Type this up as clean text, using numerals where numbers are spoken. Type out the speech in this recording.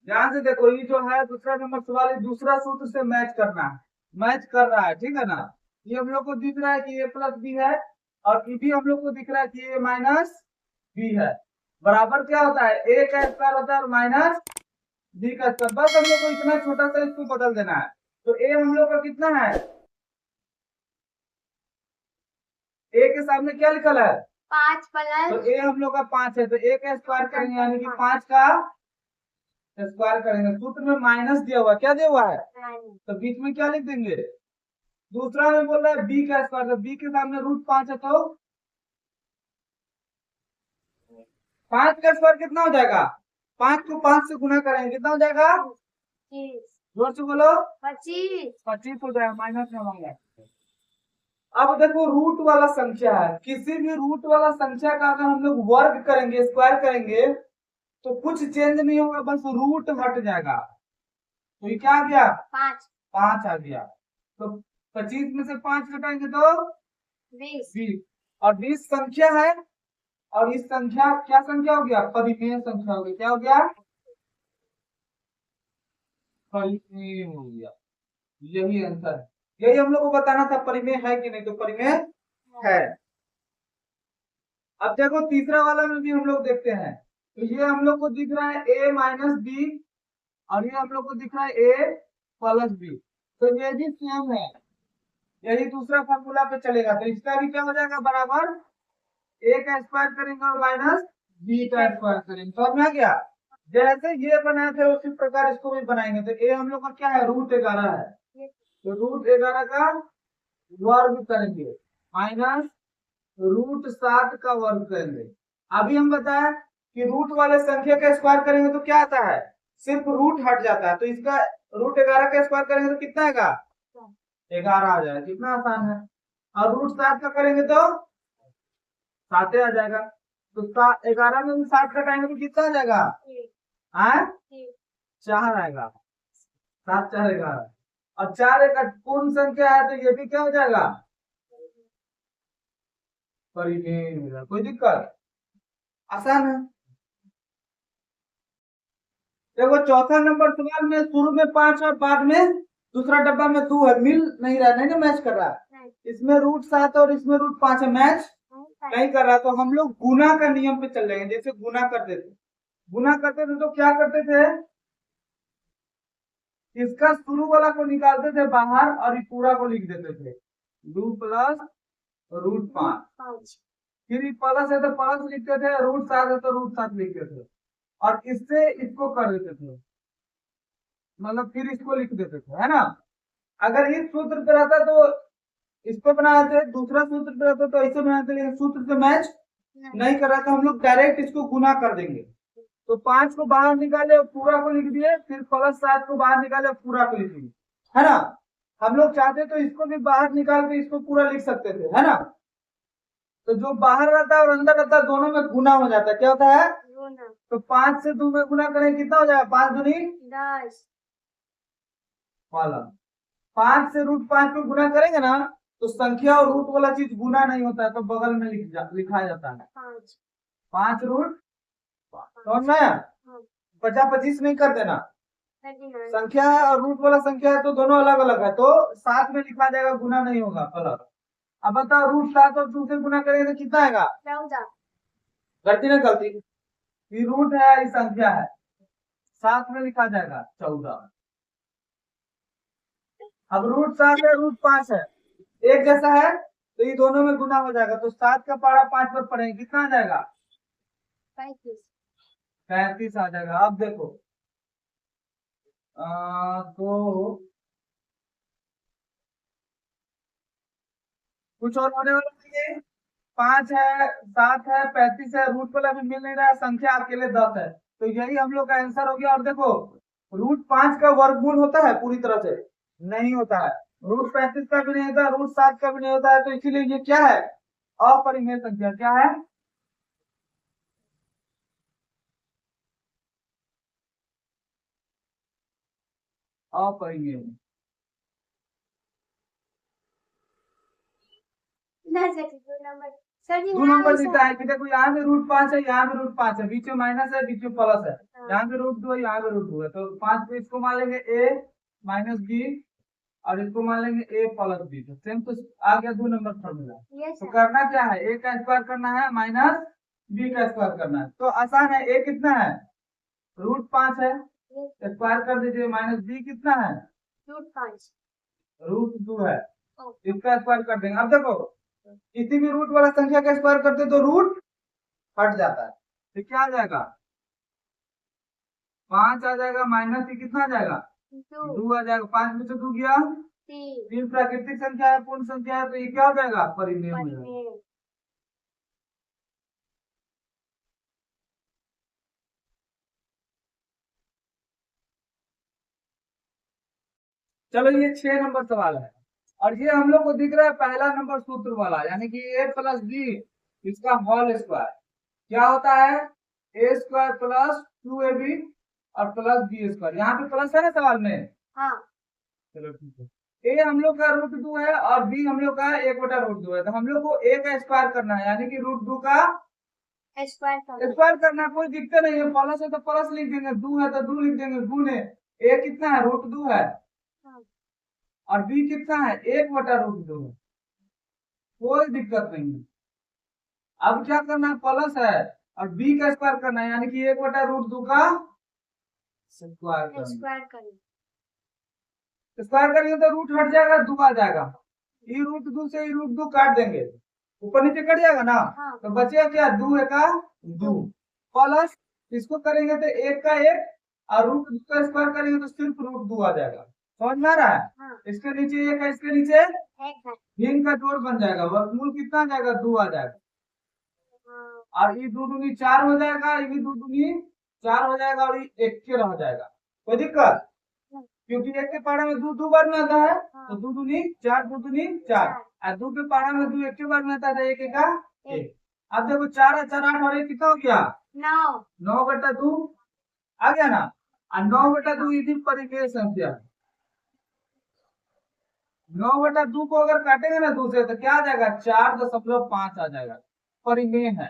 ध्यान से देखो, ये जो है दूसरा नंबर सवाल, ये दूसरा सूत्र से मैच करना है, मैच कर रहा है, ठीक है ना। ये हम लोग को दिख रहा है कि ए प्लस बी है, और ये भी हम लोग को दिख रहा है कि ए माइनस बी है। बराबर क्या होता है, ए का स्क्वायर होता है और माइनस बी का स्क्वायर। बस हम लोग को इतना छोटा सा इसको बदल देना है। तो ए हम लोग का कितना है, ए के सामने क्या लिखल है, 5 तो प्लस ए हम लोग का 5 है, तो ए का स्क्वायर करेंगे यानी कि 5 का स्क्वायर करेंगे। सूत्र में माइनस दिया हुआ है, क्या दिया हुआ है, तो बीच में क्या लिख देंगे, दूसरा में बोल रहा है बी का स्क्वायर, तो बी के सामने रूट 5 है, तो 5 का स्क्वायर कितना हो जाएगा, 5 को 5 से गुना करेंगे, कितना हो जाएगा, 25 जोर से बोलो, 25 25 हो जाएगा, माइनस में होंगे। अब देखो रूट वाला संख्या है, किसी भी रूट वाला संख्या का अगर हम लोग वर्ग करेंगे, स्क्वायर करेंगे, तो कुछ चेंज नहीं होगा, बस रूट हट जाएगा। तो ये क्या आ गया, 5 5 आ गया। तो 25 में से 5 घटाएंगे तो 20 20, और 20 संख्या है, और इस संख्या क्या संख्या हो गया, परिमेय संख्या हो गई, क्या हो गया, परिमेय हो गया। यही आंसर है, यही हम लोग को बताना था, परिमेय है कि नहीं, तो परिमेय है। अब देखो तीसरा वाला में भी हम लोग देखते हैं, तो ये हम लोग को दिख रहा है ए माइनस बी, और ये हम लोग को दिख रहा है ए प्लस बी, तो ये भी सेम है, यही दूसरा फॉर्मूला पे चलेगा, तो इसका भी क्या हो जाएगा, बराबर ए का स्क्वायर करेंगे और माइनस बी का स्क्वायर करेंगे, समझ में आ गया। जैसे ये बनाए थे उसी प्रकार इसको भी बनाएंगे। तो ए हम लोग का क्या है, रूट 11 है, तो रूट 11 का वर्ग करेंगे, माइनस रूट 7 का वर्ग करेंगे। अभी हम बताएं कि रूट वाले संख्या का स्क्वायर करेंगे तो क्या आता है, सिर्फ रूट हट जाता है, तो इसका रूट 11 का स्क्वायर करेंगे तो कितना आएगा, 11 आ जाएगा, कितना आसान है। और रूट 7 का करेंगे तो 7 आ जाएगा, तो 11 में भी 7 घटाएंगे तो कितना आ जाएगा, आए 4 आएगा, 7 4 11, और 4 एक पूर्ण संख्या है, तो ये भी क्या हो जाएगा, परिमेय हो जाएगा। कोई दिक्कत, आसान है। देखो चौथा नंबर सवाल में शुरू में 5 और बाद में दूसरा डब्बा में 2 है, मिल नहीं रहा, नहीं ना मैच कर रहा, इसमें रूट 7 और इसमें रूट 5 है, मैच नहीं कर रहा, तो हम लोग गुना का नियम पे चल जाएंगे। जैसे गुना करते थे, गुना करते थे तो क्या करते थे, इसका शुरू वाला को निकालते थे बाहर और ये पूरा को लिख देते थे, 2 प्लस रूट 5, फिर ये प्लस है तो प्लस लिखते थे, रूट 7 है तो रूट 7 लिखते थे, और इससे इसको कर देते थे, मतलब फिर इसको लिख देते थे, है ना। अगर इस सूत्र पे रहता तो इसको बनाते, दूसरा सूत्र पे रहता तो ऐसे बनाते, लेकिन सूत्र से मैच नहीं कर रहा, तो हम लोग डायरेक्ट इसको गुना कर देंगे। तो 5 को बाहर निकाले और पूरा को लिख दिए, फिर +7 को बाहर निकाले और पूरा को लिख दिए, है ना। हम लोग चाहते तो इसको भी बाहर निकाल के इसको पूरा लिख सकते थे, है ना। तो जो बाहर रहता है और अंदर रहता है दोनों में गुना हो जाता है, क्या होता है, तो 5 से 2 में गुना करें कितना हो जाएगा, 5 दूनी 10 वाला, 5 से रूट 5 को गुना करेंगे ना, तो संख्या और रूट वाला चीज गुना नहीं होता है, तो बगल में लिखा जाता है 5 रूट 5, समझ में आया। 50 25 नहीं कर देना, संख्या है और रूट वाला संख्या है तो दोनों अलग अलग है, तो साथ में लिखा जाएगा, गुना नहीं होगा अलग। अब बताओ रूट 7 और 2 से गुना करेंगे तो कितना आएगा, 14 गलती ना गलती, ये रूट है ये संख्या है, साथ में लिखा जाएगा 14। अब रूट 7 है रूट 5 है, एक जैसा है, तो ये दोनों में गुना हो जाएगा, तो 7 का पारा 5 पर पढ़ेंगे, कितना आ जाएगा, 35 35 आ जाएगा। अब देखो तो कुछ और होने वाला नहीं है, 5 है 7 है 35 है, रूट वाला भी मिल नहीं रहा है, संख्या अकेले 10 है, तो यही हम लोग का आंसर हो गया। और देखो रूट 5 का वर्गमूल होता है पूरी तरह से, नहीं होता है, रूट 35 का भी नहीं होता, रूट 7 का भी नहीं होता है, तो इसीलिए ये क्या है, अपरिमेय संख्या, क्या है, अपरिमेय। नंबर सर जी दो हाँ नंबर सर। दिखता है कि देखो यहाँ पे √5 है, यहाँ पे √5 है, बीच में माइनस है, बीच में प्लस है, यहाँ पे √2 है, यहाँ पे √2 है, तो 5 पे इसको मान लेंगे a माइनस b और इसको मान लेंगे a प्लस b। तो सेम तो आ गया 2 नंबर फॉर्मूला। यस तो सर। करना क्या है, a का स्क्वायर करना है माइनस b का स्क्वायर करना है। तो आसान है, a कितना है √5 है, स्क्वायर कर दीजिए, माइनस b कितना है √5 √2 है, ओ इसका स्क्वायर कर देंगे। अब देखो किसी भी रूट वाला संख्या का स्क्वायर करते तो रूट हट जाता है, तो क्या आ जाएगा 5 आ जाएगा, माइनस ही कितना आ जाएगा 2 2 आ जाएगा, 5 में से 2 गया 3 3, प्राकृतिक संख्या है, पूर्ण संख्या है, तो ये क्या हो जाएगा परिमेय हो जाएगा। परिमेय। चलो ये 6 नंबर सवाल है, और ये हम लोग को दिख रहा है पहला नंबर सूत्र वाला, यानी कि a प्लस b इसका होल स्क्वायर क्या होता है a स्क्वायर प्लस 2ab और प्लस b स्क्वायर। यहाँ पे प्लस है ना सवाल में, हाँ चलो ठीक है। a हम लोग का √2 है और b हम लोग का 1/√2 है, तो हम लोग को a का स्क्वायर करना है, यानी कि √2 का स्क्वायर करना। स्क्वायर करना। कोई दिक्कत नहीं है, प्लस है तो प्लस लिख देंगे, 2 है तो 2 लिख देंगे, गुने a कितना है √2 है हाँ और b कितना है 1/√2 है, कोई दिक्कत नहीं है। अब क्या करना है, प्लस है और b का स्क्वायर करना है, यानी कि 1/√2 का स्क्वायर करना। स्क्वायर करना। स्क्वायर करेंगे तो रूट हट जाएगा, 2 आ जाएगा, ये √2 से ये √2 काट देंगे, ऊपर नीचे कट जाएगा ना, हाँ तो बचेगा क्या 2 का 2 प्लस इसको करेंगे तो 1 का 1 और √2 का स्क्वायर करेंगे तो सिर्फ √2 आ जाएगा। समझ में आ रहा है, हाँ इसके नीचे 1 है, इसके नीचे एक है। इनका जोड़ बन जाएगा, वर्गमूल कितना आ जाएगा 2 आ जाएगा, हाँ और ये 2 दूनी 4 हो जाएगा, ये भी 2 दूनी 4 हो जाएगा और ये 1 के रह जाएगा। कोई दिक्कत, क्योंकि 1 के पहाड़ा में 2 2 बार में आता है, तो 2 दूनी 4, 2 दूनी 4 और 2 के पहाड़ा में 2 1 के बार में आता है, 1 का 1। अब देखो 4 है, 4 8 और 1 कितना हो गया 9 9/2 आ गया ना, और 9/2 यदि परिमेय संख्या है, 9/2 को अगर काटेंगे ना 2 से तो क्या आ जाएगा 4.5 आ जाएगा, परिमेय है।